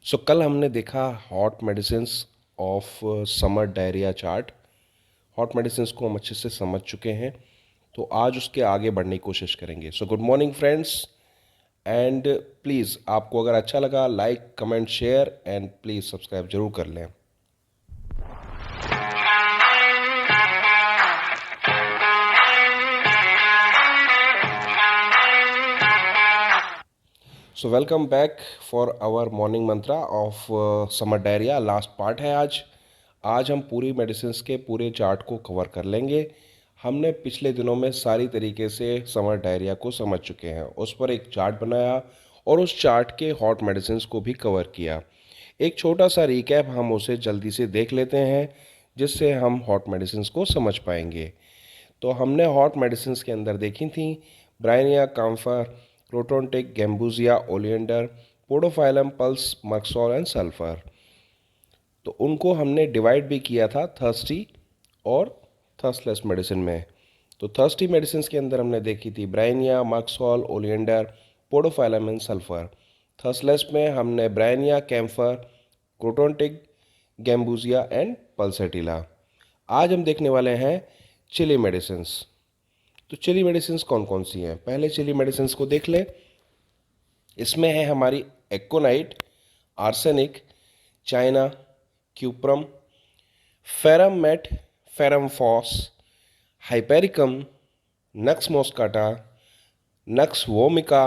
कल हमने देखा hot medicines of summer diarrhoea chart. Hot medicines को हम अच्छे से समझ चुके हैं, तो आज उसके आगे बढ़ने की कोशिश करेंगे। Good morning friends, and please आपको अगर अच्छा लगा like comment share and please subscribe जरूर कर लें। Welcome back for our morning mantra of summer diarrhoea. Last part है आज हम पूरी मेडिसिन्स के पूरे चार्ट को कवर कर लेंगे। हमने पिछले दिनों में सारी तरीके से समर डायरिया को समझ चुके हैं, उस पर एक चार्ट बनाया और उस चार्ट के हॉट मेडिसिन्स को भी कवर किया। एक छोटा सा रिकैप हम उसे जल्दी से देख लेते हैं, जिससे हम हॉट मेडिसिन्स को समझ पाएंगे। तो हमने हॉट मेडिसिन्स के अंदर देखी थी bryonia, camphor, croton tig, gambogia, oleander, podophyllum, puls, merc sol and sulphur. तो उनको हमने डिवाइड भी किया था थर्स्टी और थर्स्टलेस मेडिसिन में। तो थर्स्टी मेडिसिन के अंदर हमने देखी थी bryonia, merc sol, oleander, podophyllum and sulphur. Thirstless में हमने bryonia, camphor, croton tig, gambogia and pulsatilla. आज हम देखने वाले हैं चिली मेडिसिन्स। तो चिली मेडिसिन्स कौन कौन सी हैं? पहले चिली मेडिसिन्स को देख लें। इसमें है हमारी aconite, arsenic, china, cuprum, ferrum met, ferrum phos, hypericum, nux moschata, nux vomica,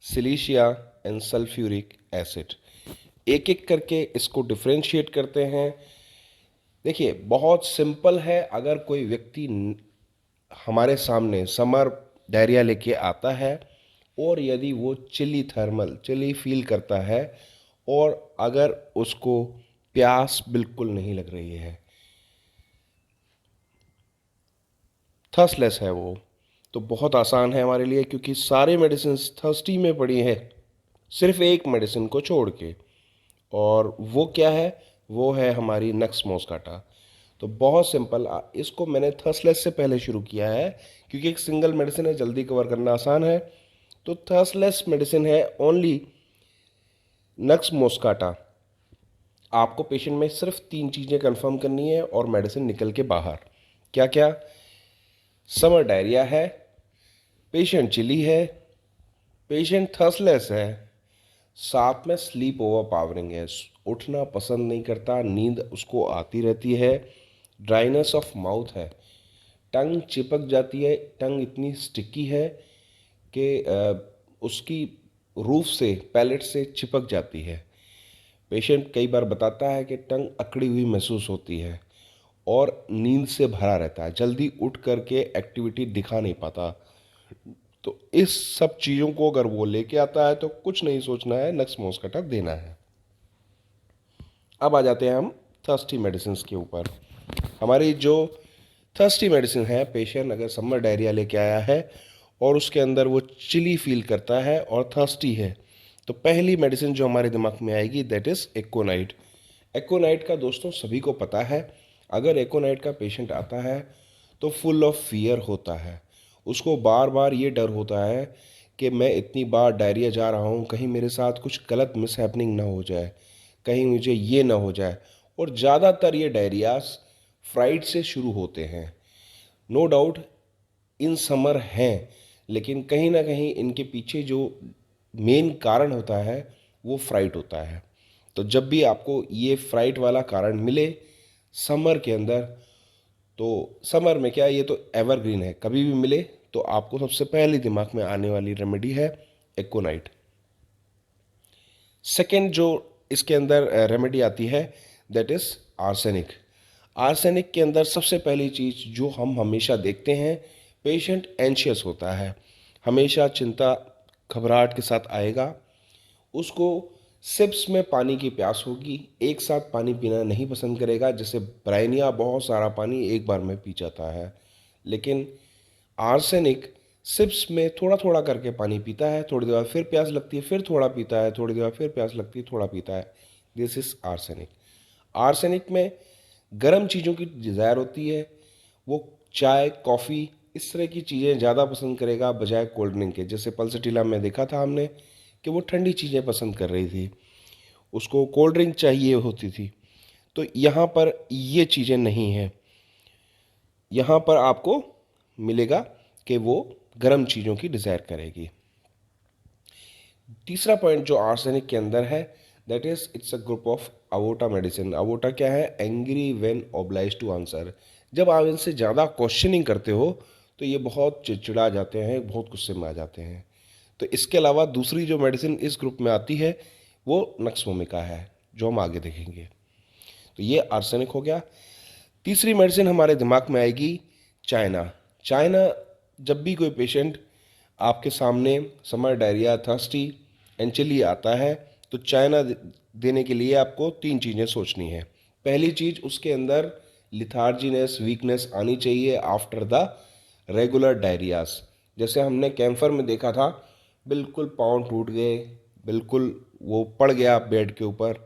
silicea and sulphuric acid. एक एक करके इसको डिफ्रेंशिएट करते हैं। देखिए, बहुत सिंपल है। अगर कोई व्यक्ति हमारे सामने समर डायरिया लेके आता है और यदि वो चिली फील करता है और अगर उसको प्यास बिल्कुल नहीं लग रही है, थर्स्टलेस है वो, तो बहुत आसान है हमारे लिए, क्योंकि सारे मेडिसिन थर्स्टी में पड़ी है, सिर्फ एक मेडिसिन को छोड़ के। और वो क्या है? वो है हमारी नक्स मोस्काटा। तो बहुत सिंपल, इसको मैंने थर्स्टलेस से पहले शुरू किया है क्योंकि एक सिंगल मेडिसिन है, जल्दी कवर करना आसान है। तो थर्स्टलेस मेडिसिन है ओनली नक्स मोस्काटा। आपको पेशेंट में सिर्फ 3 चीज़ें कंफर्म करनी है और मेडिसिन निकल के बाहर। क्या क्या? समर डायरिया है, पेशेंट चिली है, पेशेंट थर्स्टलेस है, साथ में स्लीप ओवर पावरिंग है, उठना पसंद नहीं करता, नींद उसको आती रहती है, ड्राइनेस ऑफ माउथ है, टंग चिपक जाती है, टंग इतनी स्टिकी है कि उसकी रूफ से, पैलेट से चिपक जाती है। पेशेंट कई बार बताता है कि टंग अकड़ी हुई महसूस होती है और नींद से भरा रहता है, जल्दी उठ करके एक्टिविटी दिखा नहीं पाता। तो इस सब चीज़ों को अगर वो लेके आता है तो कुछ नहीं सोचना है, नक्स मोस्काटा देना है। अब आ जाते हैं हम थर्स्टी मेडिसिन के ऊपर। हमारी जो थर्स्टी मेडिसिन है, पेशेंट अगर समर डायरिया लेके आया है और उसके अंदर वो चिली फील करता है और थर्स्टी है, तो पहली मेडिसिन जो हमारे दिमाग में आएगी दैट इज़ एकोनाइट। एकोनाइट का दोस्तों सभी को पता है, अगर एकोनाइट का पेशेंट आता है तो फुल ऑफ फियर होता है। उसको बार बार ये डर होता है कि मैं इतनी बार डायरिया जा रहा हूँ, कहीं मेरे साथ कुछ गलत मिस हैपनिंग ना हो जाए, कहीं मुझे ये ना हो जाए। और ज़्यादातर ये डायरियाज फ्राइड से शुरू होते हैं। नो डाउट इन समर हैं, लेकिन कहीं ना कहीं इनके पीछे जो मेन कारण होता है वो फ्राइट होता है। तो जब भी आपको ये फ्राइट वाला कारण मिले समर के अंदर, तो समर में क्या, ये तो एवरग्रीन है, कभी भी मिले तो आपको सबसे पहले दिमाग में आने वाली रेमेडी है एकोनाइट। सेकेंड जो इसके अंदर रेमेडी आती है दैट इज आर्सेनिक। आर्सेनिक के अंदर सबसे पहली चीज़ जो हम हमेशा देखते हैं, पेशेंट एंशियस होता है, हमेशा चिंता घबराहट के साथ आएगा, उसको सिप्स में पानी की प्यास होगी, एक साथ पानी पीना नहीं पसंद करेगा। जैसे ब्रायनिया बहुत सारा पानी एक बार में पी जाता है, लेकिन आर्सेनिक सिप्स में थोड़ा थोड़ा करके पानी पीता है, थोड़ी देर बाद फिर प्यास लगती है, फिर थोड़ा पीता है, थोड़ी देर बाद फिर प्यास लगती है, थोड़ा पीता है। This is arsenic. आर्सेनिक में गर्म चीज़ों की डिज़ायर होती है, वो चाय कॉफ़ी इस तरह की चीज़ें ज़्यादा पसंद करेगा बजाय कोल्ड ड्रिंक के। जैसे पल्सटिला में देखा था हमने कि वो ठंडी चीज़ें पसंद कर रही थी। उसको कोल्ड ड्रिंक चाहिए होती थी। तो यहाँ पर ये चीज़ें नहीं हैं। यहाँ पर आपको मिलेगा कि वो गर्म चीज़ों की डिज़ायर करेगी। तीसरा पॉइंट जो आर्सेनिक के अंदर है, that is it's a group of अवोटा मेडिसिन। अवोटा क्या है? Angry when obliged to answer. जब आप इनसे ज़्यादा क्वेश्चनिंग करते हो तो ये बहुत चिड़चिड़ा जाते हैं, बहुत गुस्से में आ जाते हैं। तो इसके अलावा दूसरी जो मेडिसिन इस ग्रुप में आती है वो नक्स वोमिका है, जो हम आगे देखेंगे। तो ये आर्सेनिक हो गया। तीसरी मेडिसिन हमारे दिमाग में आएगी चाइना। चाइना, जब भी कोई पेशेंट आपके सामने summer diarrhoea, thirsty and chilly आता है तो चाइना देने के लिए आपको तीन चीज़ें सोचनी है। पहली चीज़, उसके अंदर लिथार्जीनेस, वीकनेस आनी चाहिए आफ्टर द रेगुलर डायरियाज। जैसे हमने कैम्फर में देखा था, बिल्कुल पाँव टूट गए, बिल्कुल वो पड़ गया बेड के ऊपर।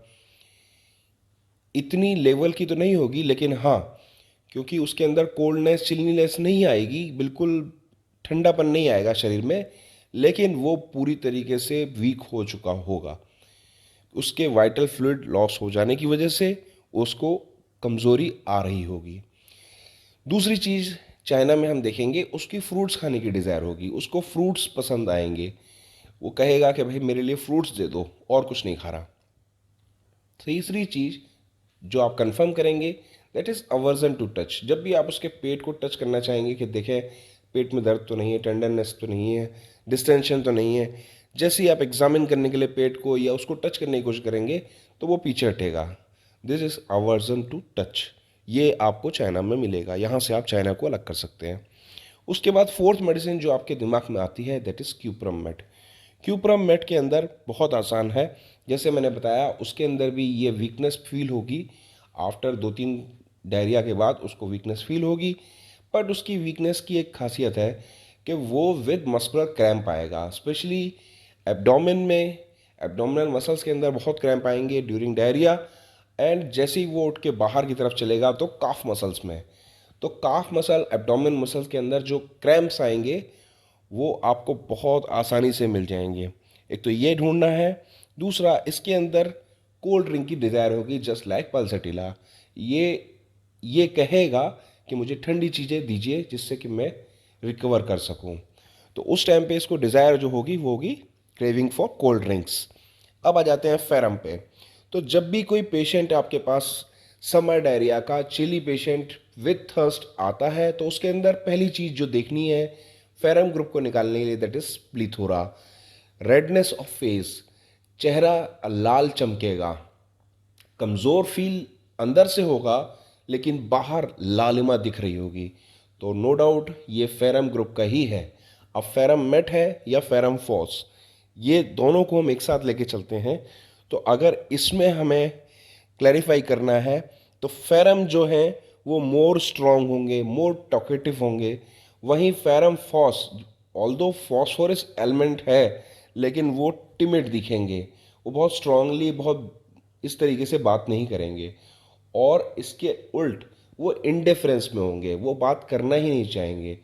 इतनी लेवल की तो नहीं होगी, लेकिन हाँ, क्योंकि उसके अंदर कोल्डनेस, चिलीनेस नहीं आएगी, बिल्कुल ठंडापन नहीं आएगा शरीर में, लेकिन वो पूरी तरीके से वीक हो चुका होगा। उसके वाइटल फ्लूइड लॉस हो जाने की वजह से उसको कमज़ोरी आ रही होगी। दूसरी चीज़ चाइना में हम देखेंगे, उसकी फ्रूट्स खाने की डिज़ायर होगी, उसको फ्रूट्स पसंद आएंगे। वो कहेगा कि भाई मेरे लिए फ्रूट्स दे दो, और कुछ नहीं खा रहा। तीसरी चीज़ जो आप कंफर्म करेंगे, that is aversion to touch. जब भी आप उसके पेट को टच करना चाहेंगे कि देखें पेट में दर्द तो नहीं है, टेंडरनेस तो नहीं है, डिस्टेंशन तो नहीं है, जैसे ही आप एग्जामिन करने के लिए पेट को या उसको टच करने की कोशिश करेंगे तो वो पीछे हटेगा। This is aversion to touch. ये आपको चाइना में मिलेगा। यहाँ से आप चाइना को अलग कर सकते हैं। उसके बाद फोर्थ मेडिसिन जो आपके दिमाग में आती है, that is cuprum met. Cuprum met के अंदर बहुत आसान है, जैसे मैंने बताया उसके अंदर भी ये वीकनेस फील होगी। आफ्टर 2-3 डायरिया के बाद उसको वीकनेस फील होगी, बट उसकी वीकनेस की एक खासियत है कि वो विद मस्कुलर क्रैम्प आएगा, स्पेशली एब्डोमेन में। एब्डोमिनल मसल्स के अंदर बहुत क्रैम्प आएंगे ड्यूरिंग डायरिया, एंड जैसे ही वो उठ के बाहर की तरफ चलेगा तो काफ मसल्स में, तो काफ मसल, एब्डोमिनल मसल्स के अंदर जो क्रैम्प्स आएंगे वो आपको बहुत आसानी से मिल जाएंगे। एक तो ये ढूंढना है। दूसरा, इसके अंदर कोल्ड ड्रिंक की डिज़ायर होगी, जस्ट लाइक पल्सटीला। ये कहेगा कि मुझे ठंडी चीज़ें दीजिए जिससे कि मैं रिकवर कर सकूं। तो उस टाइम पे इसको डिज़ायर जो होगी वो होगी क्रेविंग फॉर कोल्ड ड्रिंक्स। अब आ जाते हैं फेरम पे। तो जब भी कोई पेशेंट आपके पास समर डायरिया का, चिली पेशेंट विथ थर्स्ट आता है, तो उसके अंदर पहली चीज़ जो देखनी है फेरम ग्रुप को निकालने के लिए, that is plethora. Redness of face, चेहरा लाल चमकेगा, कमज़ोर फील अंदर से होगा लेकिन बाहर लालिमा दिख रही होगी, तो नो डाउट ये फेरम ग्रुप का ही है। अब फेरम मेट है या फेरम फॉस, ये दोनों को हम एक साथ लेके चलते हैं। तो अगर इसमें हमें क्लैरिफाई करना है तो फेरम जो है वो मोर स्ट्रॉन्ग होंगे, मोर टॉकेटिव होंगे। वहीं ferrum phos, although phosphorus element है लेकिन वो टिमिड दिखेंगे, वो बहुत स्ट्रांगली, बहुत इस तरीके से बात नहीं करेंगे। और इसके उल्ट वो इंडिफरेंस में होंगे, वो बात करना ही नहीं चाहेंगे,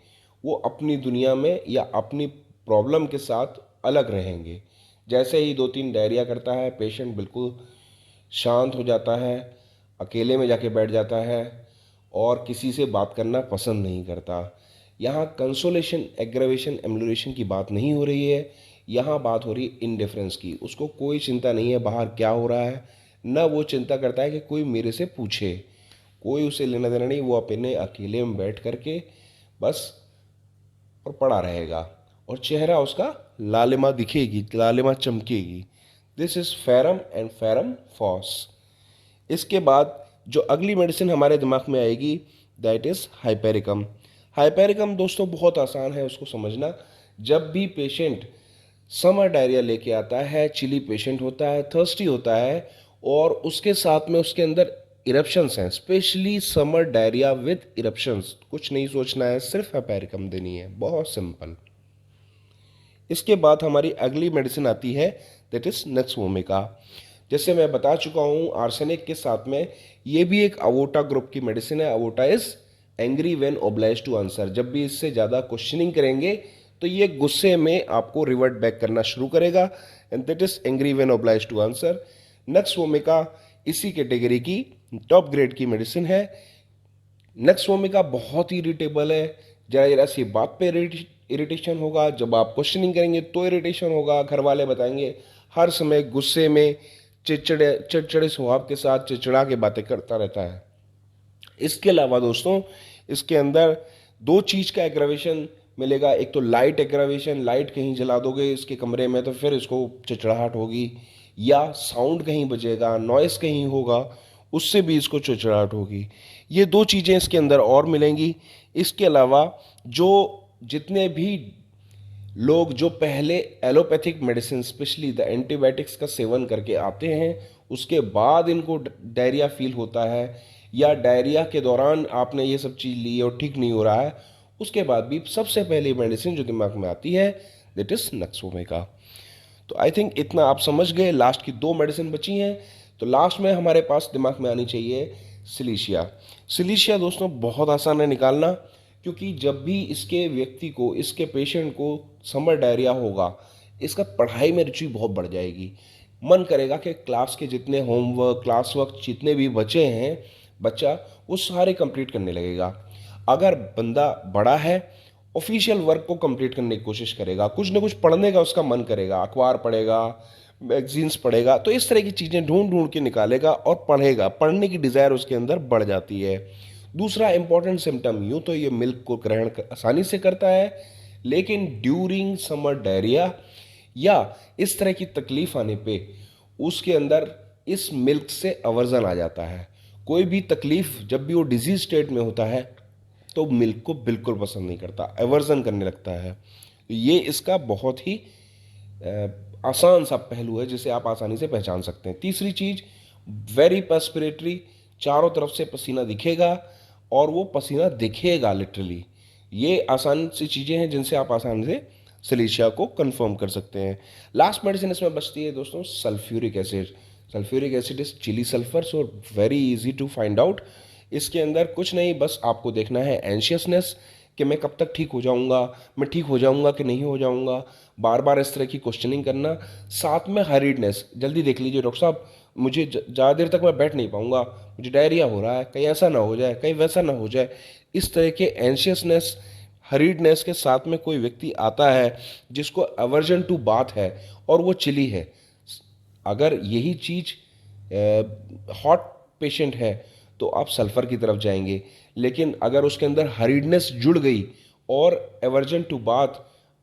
वो अपनी दुनिया में या अपनी प्रॉब्लम के साथ अलग रहेंगे। जैसे ही 2-3 डायरिया करता है पेशेंट बिल्कुल शांत हो जाता है, अकेले में जाके बैठ जाता है और किसी से बात करना पसंद नहीं करता। यहाँ कंसोलेशन, एग्रेवेशन, एम्युलेशन की बात नहीं हो रही है, यहाँ बात हो रही है इनडिफरेंस की। उसको कोई चिंता नहीं है बाहर क्या हो रहा है, न वो चिंता करता है कि कोई मेरे से पूछे, कोई उसे लेना देना नहीं। वो अपने अकेले में बैठ करके बस और पड़ा रहेगा और चेहरा उसका लालिमा दिखेगी, लालिमा चमकेगी। This is ferrum and ferrum phos. इसके बाद जो अगली मेडिसिन हमारे दिमाग में आएगी, दैट इज़ हाइपेरिकम। हाइपेरिकम दोस्तों बहुत आसान है उसको समझना। जब भी पेशेंट समर डायरिया लेके आता है, चिली पेशेंट होता है, थर्स्टी होता है और उसके साथ में उसके अंदर इरप्शंस हैं, specially summer diarrhoea with eruptions, कुछ नहीं सोचना है, सिर्फ हाइपेरिकम देनी है, बहुत सिंपल। इसके बाद हमारी अगली मेडिसिन आती है, दैट इज नक्स वोमिका। जैसे मैं बता चुका हूँ, आर्सेनिक के साथ में ये भी एक अवोटा ग्रुप की मेडिसिन है। अवोटा is angry when obliged to answer. जब भी इससे ज़्यादा क्वेश्चनिंग करेंगे तो ये गुस्से में आपको रिवर्ट बैक करना शुरू करेगा, and that is angry when obliged to answer. Nux vomica इसी कैटेगरी की टॉप ग्रेड की मेडिसिन है। नक्स वोमिका बहुत ही इरिटेबल है, जरा जरा सी बात पे इरिटेशन होगा, जब आप क्वेश्चनिंग करेंगे तो इरिटेशन होगा, घर वाले बताएंगे हर समय गुस्से में चिड़चिड़े स्वभाव के साथ चिड़चिड़ा के बातें करता रहता है। इसके अलावा दोस्तों इसके अंदर दो चीज़ का एग्रावेशन मिलेगा। एक तो लाइट एग्रावेशन, लाइट कहीं जला दोगे इसके कमरे में तो फिर इसको चिड़चिड़ाहट होगी, या साउंड कहीं बजेगा, नॉइस कहीं होगा, उससे भी इसको चिड़चिड़ाहट होगी। ये दो चीज़ें इसके अंदर और मिलेंगी। इसके अलावा जो जितने भी लोग जो पहले allopathic medicine specially the antibiotics का सेवन करके आते हैं, उसके बाद इनको डायरिया फील होता है, या डायरिया के दौरान आपने ये सब चीज़ ली और ठीक नहीं हो रहा है, उसके बाद भी सबसे पहली मेडिसिन जो दिमाग में आती है दैट इज नक्स वोमिका। तो आई थिंक इतना आप समझ गए। लास्ट की दो मेडिसिन बची हैं, तो लास्ट में हमारे पास दिमाग में आनी चाहिए सिलीशिया। सिलीशिया दोस्तों बहुत आसान है निकालना, क्योंकि जब भी इसके व्यक्ति को, इसके पेशेंट को समर डायरिया होगा, इसका पढ़ाई में रुचि बहुत बढ़ जाएगी। मन करेगा कि क्लास के जितने होमवर्क, क्लास वर्क जितने भी बचे हैं बच्चा वो सारे कंप्लीट करने लगेगा। अगर बंदा बड़ा है, ऑफिशियल वर्क को कंप्लीट करने की कोशिश करेगा, कुछ ना कुछ पढ़ने का उसका मन करेगा, अखबार पढ़ेगा, मैगजीन्स पढ़ेगा, तो इस तरह की चीज़ें ढूंढ ढूंढ के निकालेगा और पढ़ेगा, पढ़ने की डिज़ायर उसके अंदर बढ़ जाती है। दूसरा इंपॉर्टेंट सिम्टम, यूँ तो ये मिल्क को ग्रहण आसानी से करता है, लेकिन ड्यूरिंग समर डायरिया या इस तरह की तकलीफ आने पे उसके अंदर इस मिल्क से अवर्जन आ जाता है। कोई भी तकलीफ जब भी वो डिजीज स्टेट में होता है तो मिल्क को बिल्कुल पसंद नहीं करता, एवर्जन करने लगता है। ये इसका बहुत ही आसान सा पहलू है जिसे आप आसानी से पहचान सकते हैं। तीसरी चीज़, वेरी पर्स्पिरेटरी, चारों तरफ से पसीना दिखेगा और वो पसीना दिखेगा लिटरली। ये आसान सी चीज़ें हैं जिनसे आप आसानी से सिलीशिया को कंफर्म कर सकते हैं। लास्ट मेडिसिन इसमें बचती है दोस्तों sulphuric acid. Sulphuric acid is chilly sulphur, so very easy to find out. इसके अंदर कुछ नहीं, बस आपको देखना है एंशियसनेस कि मैं कब तक ठीक हो जाऊंगा, मैं ठीक हो जाऊंगा कि नहीं हो जाऊंगा, बार बार इस तरह की क्वेश्चनिंग करना। साथ में हरीडनेस, जल्दी देख लीजिए डॉक्टर साहब, मुझे ज़्यादा देर तक मैं बैठ नहीं पाऊंगा, मुझे डायरिया हो रहा है, कहीं ऐसा ना हो जाए, कहीं वैसा ना हो जाए। इस तरह के एंशियसनेस, हरीडनेस के साथ में कोई व्यक्ति आता है जिसको एवर्जन टू बाथ है और वो चिली है, अगर यही चीज़ हॉट पेशेंट है तो आप सल्फ़र की तरफ जाएंगे। लेकिन अगर उसके अंदर हरीडनेस जुड़ गई और एवर्जन टू बाथ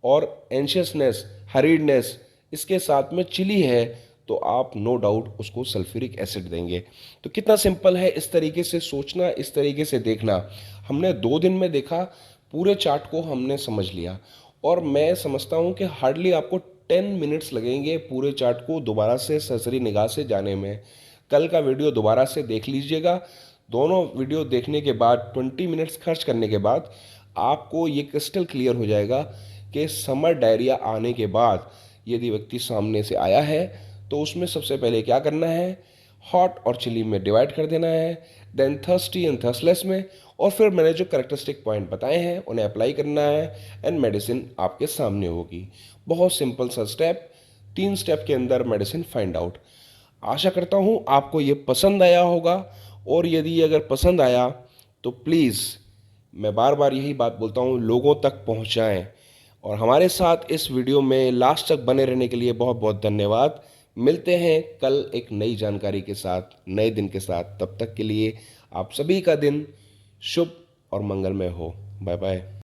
और एंशियसनेस, हरीडनेस इसके साथ में चिली है, तो आप नो डाउट उसको सल्फ्यूरिक एसिड देंगे। तो कितना सिंपल है इस तरीके से सोचना, इस तरीके से देखना। हमने 2 दिन में देखा, पूरे चार्ट को हमने समझ लिया, और मैं समझता हूँ कि हार्डली आपको 10 मिनट्स लगेंगे पूरे चार्ट को दोबारा से सरसरी निगाह से जाने में। कल का वीडियो दोबारा से देख लीजिएगा। दोनों वीडियो देखने के बाद 20 मिनट्स खर्च करने के बाद आपको ये क्रिस्टल क्लियर हो जाएगा कि समर डायरिया आने के बाद यदि व्यक्ति सामने से आया है तो उसमें सबसे पहले क्या करना है, हॉट और चिली में डिवाइड कर देना है, देन थर्स्टी एंड थर्स्टलेस में, और फिर मैंने जो कैरेक्टरिस्टिक पॉइंट बताए हैं उन्हें अप्लाई करना है, एंड मेडिसिन आपके सामने होगी। बहुत सिंपल सा स्टेप, 3 स्टेप के अंदर मेडिसिन फाइंड आउट। आशा करता हूँ आपको ये पसंद आया होगा, और यदि अगर पसंद आया तो प्लीज़, मैं बार बार यही बात बोलता हूँ, लोगों तक पहुँचाएँ। और हमारे साथ इस वीडियो में लास्ट तक बने रहने के लिए बहुत बहुत धन्यवाद। मिलते हैं कल एक नई जानकारी के साथ, नए दिन के साथ। तब तक के लिए आप सभी का दिन शुभ और मंगलमय हो। Bye bye.